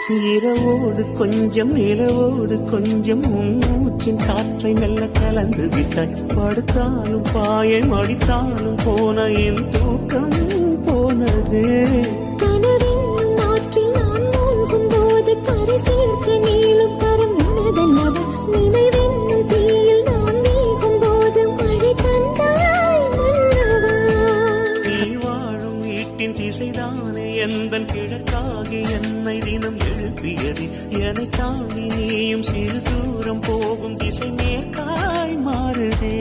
இரவோடு கொஞ்சம் நிலவோடு கொஞ்சம் மூச்சின் காற்றை மெல்ல கலந்து விட்டாய். படுத்தாலும் பாயம் அடித்தாலும் போன என் தூக்கம் போனது. கனவென்னும் ஆற்றில் நான் மூழ்கும் போது கரை சேர்க்க நீளும் கரம் உனதல்லவா. நினைவென்னும் தீயில் நான் வீகும் போது மழை தந்தாய் மன்னவா. நீ வாழும் வீட்டின் திசைதானே எந்தன் கிழக்காகி என்னை தினம் எழுப்பியது. என்னை தாண்டி நீயும் சிறு தூரம் போகும் திசை மேற்காய் மாறுதே.